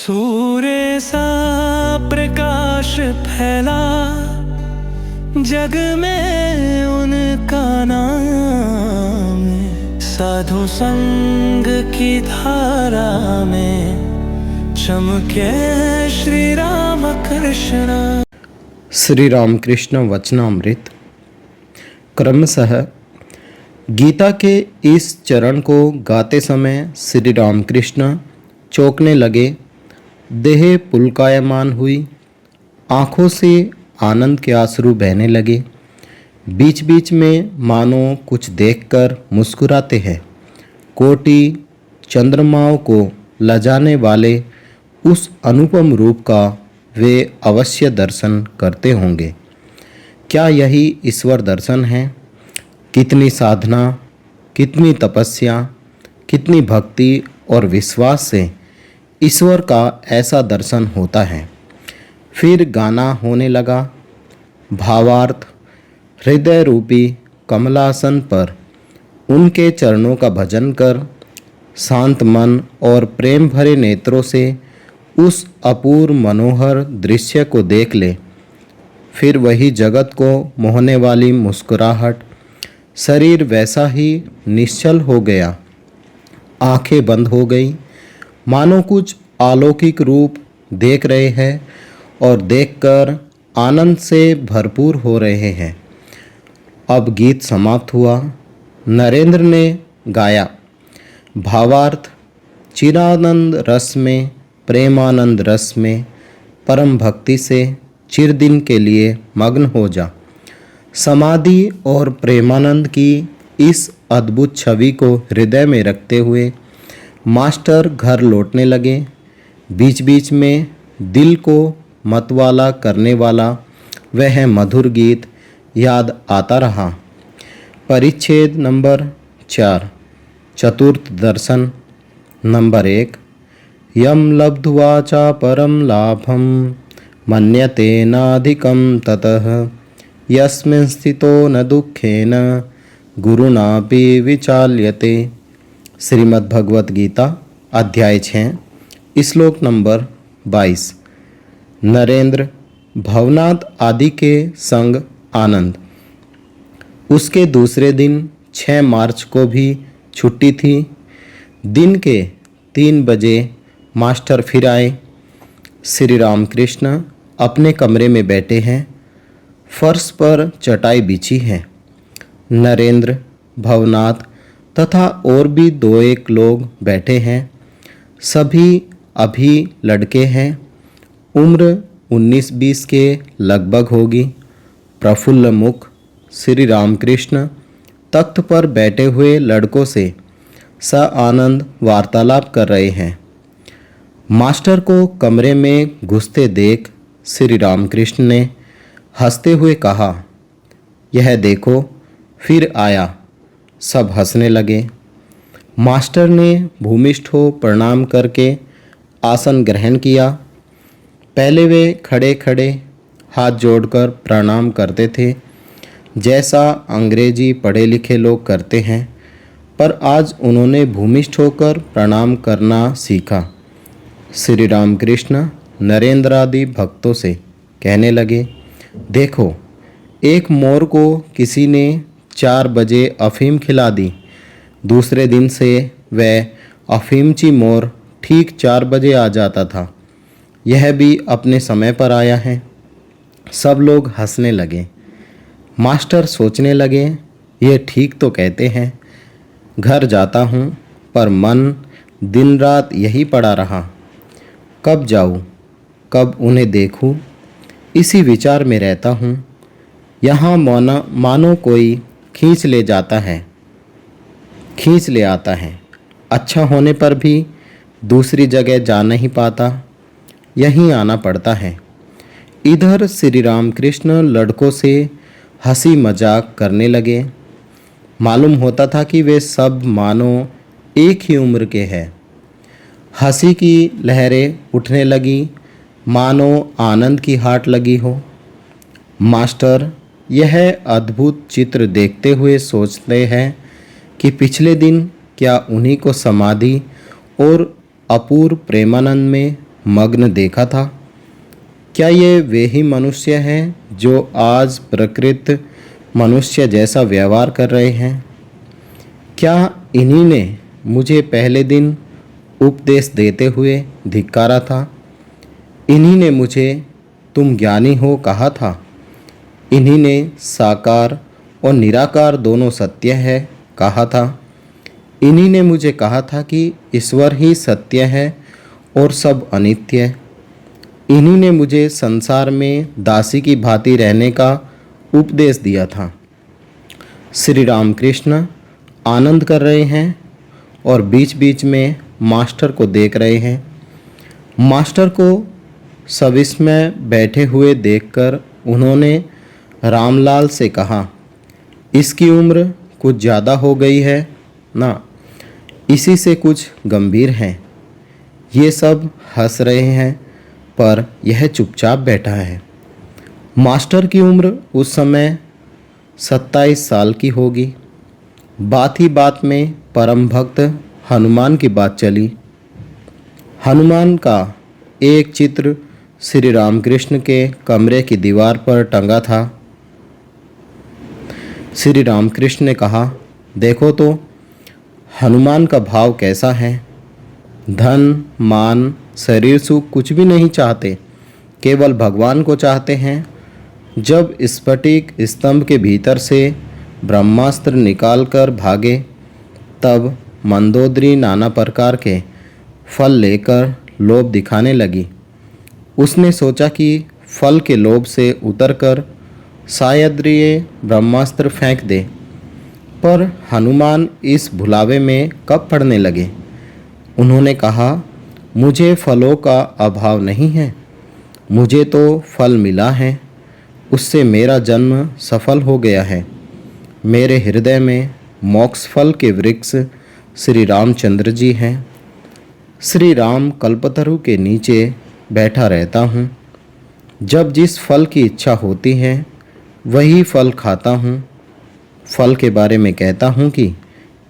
सूर्य सा प्रकाश फैला जग में उनका नाम, साधु संग की धारा में चमके श्री राम कृष्ण। श्री रामकृष्ण वचनामृत। क्रमशः गीता के इस चरण को गाते समय श्री रामकृष्ण चौंकने लगे। देह पुलकायमान हुई, आँखों से आनंद के आंसू बहने लगे। बीच बीच में मानो कुछ देखकर मुस्कुराते हैं। कोटि चंद्रमाओं को लजाने वाले उस अनुपम रूप का वे अवश्य दर्शन करते होंगे। क्या यही ईश्वर दर्शन है? कितनी साधना, कितनी तपस्या, कितनी भक्ति और विश्वास से ईश्वर का ऐसा दर्शन होता है। फिर गाना होने लगा। भावार्थ: हृदय रूपी कमलासन पर उनके चरणों का भजन कर, शांत मन और प्रेम भरे नेत्रों से उस अपूर्व मनोहर दृश्य को देख ले। फिर वही जगत को मोहने वाली मुस्कुराहट, शरीर वैसा ही निश्चल हो गया, आंखें बंद हो गई, मानो कुछ अलौकिक रूप देख रहे हैं और देखकर आनंद से भरपूर हो रहे हैं। अब गीत समाप्त हुआ। नरेंद्र ने गाया। भावार्थ: चिरानंद रस में, प्रेमानंद रस में, परम भक्ति से चिरदिन के लिए मग्न हो जा। समाधि और प्रेमानंद की इस अद्भुत छवि को हृदय में रखते हुए मास्टर घर लौटने लगे। बीच बीच में दिल को मतवाला करने वाला वह मधुर गीत याद आता रहा। परिच्छेद नंबर 4, चतुर्थ दर्शन। नंबर 1। यम लब्ध्वा च परम लाभम मन्यते नाधिकं ततः यस्मिन् स्थितो न दुःखेन गुरुणापि विचाल्यते। श्रीमद् भगवत गीता अध्याय 6, श्लोक नंबर 22। नरेंद्र भवनाथ आदि के संग आनंद। उसके दूसरे दिन 6 मार्च को भी छुट्टी थी। दिन के 3 बजे मास्टर फिर आए। श्री रामकृष्ण अपने कमरे में बैठे हैं। फर्श पर चटाई बिछी है। नरेंद्र, भवनाथ तथा और भी 2-1 लोग बैठे हैं। सभी अभी लड़के हैं। उम्र 19-20 के लगभग होगी। प्रफुल्ल मुख श्री रामकृष्ण तख्त पर बैठे हुए लड़कों से सआनंद वार्तालाप कर रहे हैं। मास्टर को कमरे में घुसते देख श्री रामकृष्ण ने हंसते हुए कहा, यह देखो फिर आया। सब हंसने लगे। मास्टर ने भूमिष्ठ हो प्रणाम करके आसन ग्रहण किया। पहले वे खड़े खड़े हाथ जोड़कर प्रणाम करते थे, जैसा अंग्रेजी पढ़े लिखे लोग करते हैं, पर आज उन्होंने भूमिष्ठ होकर प्रणाम करना सीखा। श्री रामकृष्ण नरेंद्र आदि भक्तों से कहने लगे, देखो, एक मोर को किसी ने 4 बजे अफीम खिला दी। दूसरे दिन से वह अफीमची मोर ठीक 4 बजे आ जाता था। यह भी अपने समय पर आया है। सब लोग हंसने लगे। मास्टर सोचने लगे, ये ठीक तो कहते हैं। घर जाता हूँ पर मन दिन रात यही पड़ा रहा। कब जाऊँ, कब उन्हें देखूँ, इसी विचार में रहता हूँ। यहाँ मानो कोई खींच ले जाता है, खींच ले आता है। अच्छा होने पर भी दूसरी जगह जा नहीं पाता, यहीं आना पड़ता है। इधर श्री रामकृष्ण लड़कों से हंसी मजाक करने लगे। मालूम होता था कि वे सब मानो एक ही उम्र के हैं। हंसी की लहरें उठने लगी, मानो आनंद की हाट लगी हो। मास्टर यह अद्भुत चित्र देखते हुए सोचते हैं कि पिछले दिन क्या उन्हीं को समाधि और अपूर्व प्रेमानंद में मग्न देखा था? क्या ये वे ही मनुष्य हैं जो आज प्रकृत मनुष्य जैसा व्यवहार कर रहे हैं? क्या इन्हीं ने मुझे पहले दिन उपदेश देते हुए धिक्कारा था? इन्हीं ने मुझे तुम ज्ञानी हो कहा था? इन्हीं ने साकार और निराकार दोनों सत्य है कहा था? इन्हीं ने मुझे कहा था कि ईश्वर ही सत्य है और सब अनित्य। इन्हीं ने मुझे संसार में दासी की भांति रहने का उपदेश दिया था। श्री रामकृष्ण आनंद कर रहे हैं और बीच बीच में मास्टर को देख रहे हैं। मास्टर को सविस्मय बैठे हुए देखकर उन्होंने रामलाल से कहा, इसकी उम्र कुछ ज़्यादा हो गई है ना? इसी से कुछ गंभीर हैं। ये सब हंस रहे हैं पर यह चुपचाप बैठा है। मास्टर की उम्र उस समय 27 साल की होगी। बात ही बात में परम भक्त हनुमान की बात चली। हनुमान का एक चित्र श्री रामकृष्ण के कमरे की दीवार पर टंगा था। श्री रामकृष्ण ने कहा, देखो तो हनुमान का भाव कैसा है। धन मान शरीर सुख कुछ भी नहीं चाहते, केवल भगवान को चाहते हैं। जब स्फटिक स्तंभ के भीतर से ब्रह्मास्त्र निकालकर भागे तब मंदोदरी नाना प्रकार के फल लेकर लोभ दिखाने लगी। उसने सोचा कि फल के लोभ से उतरकर शायद ये ब्रह्मास्त्र फेंक दे, पर हनुमान इस भुलावे में कब पड़ने लगे। उन्होंने कहा, मुझे फलों का अभाव नहीं है, मुझे तो फल मिला है, उससे मेरा जन्म सफल हो गया है। मेरे हृदय में मोक्ष फल के वृक्ष श्री रामचंद्र जी हैं। श्री राम कल्पतरु के नीचे बैठा रहता हूँ। जब जिस फल की इच्छा होती है वही फल खाता हूँ। फल के बारे में कहता हूँ कि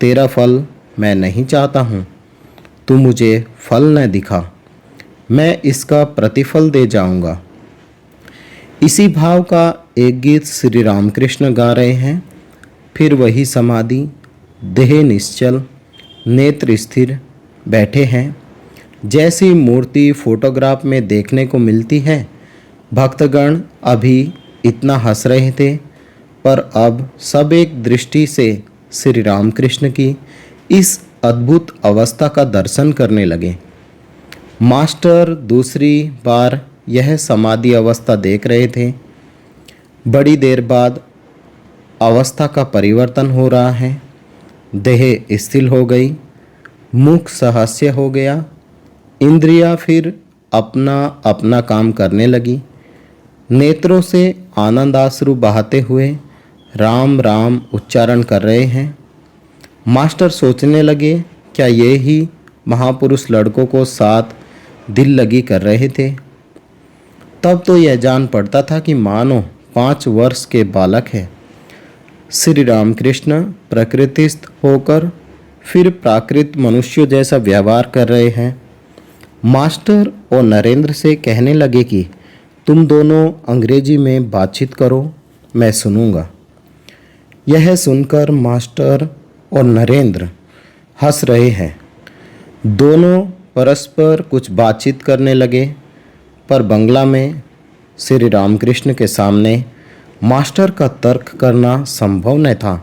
तेरा फल मैं नहीं चाहता हूँ, तू मुझे फल न दिखा, मैं इसका प्रतिफल दे जाऊँगा। इसी भाव का एक गीत श्री रामकृष्ण गा रहे हैं। फिर वही समाधि, देह निश्चल, नेत्र स्थिर बैठे हैं, जैसी मूर्ति फोटोग्राफ में देखने को मिलती है। भक्तगण अभी इतना हंस रहे थे, पर अब सब एक दृष्टि से श्री रामकृष्ण की इस अद्भुत अवस्था का दर्शन करने लगे। मास्टर दूसरी बार यह समाधि अवस्था देख रहे थे। बड़ी देर बाद अवस्था का परिवर्तन हो रहा है। देह स्थिर हो गई, मुख सहस्य हो गया, इंद्रियां फिर अपना अपना काम करने लगी। नेत्रों से आनंदाश्रु बहाते हुए राम राम उच्चारण कर रहे हैं। मास्टर सोचने लगे, क्या ये ही महापुरुष लड़कों को साथ दिल लगी कर रहे थे? तब तो यह जान पड़ता था कि मानो 5 वर्ष के बालक है। श्री रामकृष्ण प्रकृतिस्थ होकर फिर प्राकृत मनुष्यों जैसा व्यवहार कर रहे हैं। मास्टर और नरेंद्र से कहने लगे कि तुम दोनों अंग्रेजी में बातचीत करो, मैं सुनूंगा। यह सुनकर मास्टर और नरेंद्र हंस रहे हैं। दोनों परस्पर कुछ बातचीत करने लगे, पर बंगला में श्री रामकृष्ण के सामने मास्टर का तर्क करना संभव न था,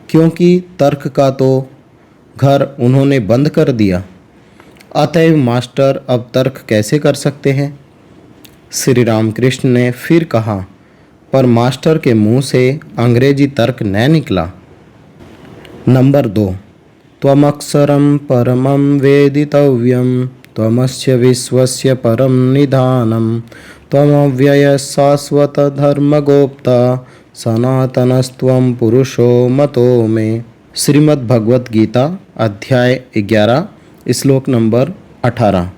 क्योंकि तर्क का तो घर उन्होंने बंद कर दिया। अतएव मास्टर अब तर्क कैसे कर सकते हैं? श्री रामकृष्ण ने फिर कहा, पर मास्टर के मुंह से अंग्रेजी तर्क न निकला। नंबर 2, त्वमक्षरं परमं वेदितव्यं, त्वमस्य विश्वस्य परम निधानम, त्वमव्ययः शाश्वत धर्मगोप्ता, सनातनस्त्वं पुरुषो मतो में। श्रीमद् भगवत गीता अध्याय 11 श्लोक नंबर 18।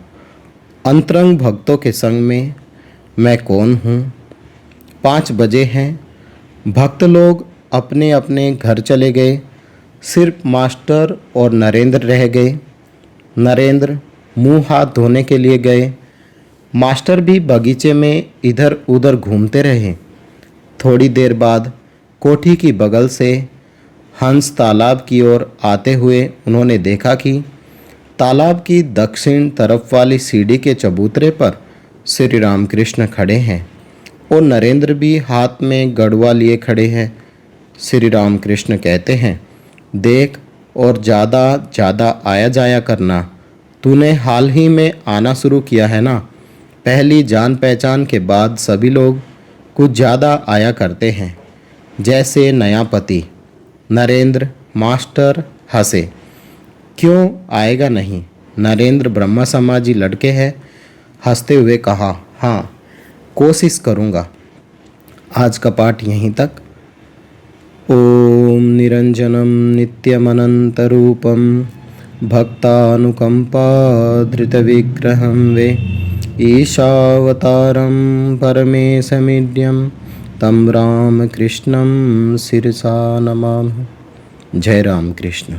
अंतरंग भक्तों के संग में मैं कौन हूँ? 5 बजे हैं। भक्त लोग अपने अपने घर चले गए। सिर्फ मास्टर और नरेंद्र रह गए। नरेंद्र मुंह हाथ धोने के लिए गए मास्टर भी बगीचे में इधर उधर घूमते रहे। थोड़ी देर बाद कोठी की बगल से हंस तालाब की ओर आते हुए उन्होंने देखा कि तालाब की दक्षिण तरफ वाली सीढ़ी के चबूतरे पर श्री रामकृष्ण खड़े हैं और नरेंद्र भी हाथ में गड़वा लिए खड़े हैं। श्री रामकृष्ण कहते हैं, देख और ज़्यादा आया जाया करना। तूने हाल ही में आना शुरू किया है ना। पहली जान पहचान के बाद सभी लोग कुछ ज़्यादा आया करते हैं, जैसे नया पति। नरेंद्र मास्टर हंसे। क्यों आएगा नहीं? नरेंद्र ब्रह्मा समाजी लड़के हैं। हंसते हुए कहा, हाँ कोशिश करूँगा। आज का पाठ यहीं तक। ओम निरंजनम नित्यमनंतरूपम भक्तानुकंपाधृतविग्रहं वे ईशावतारं परमेशमीड्यं तं रामकृष्णं शिरसा नमामि। जय रामकृष्ण।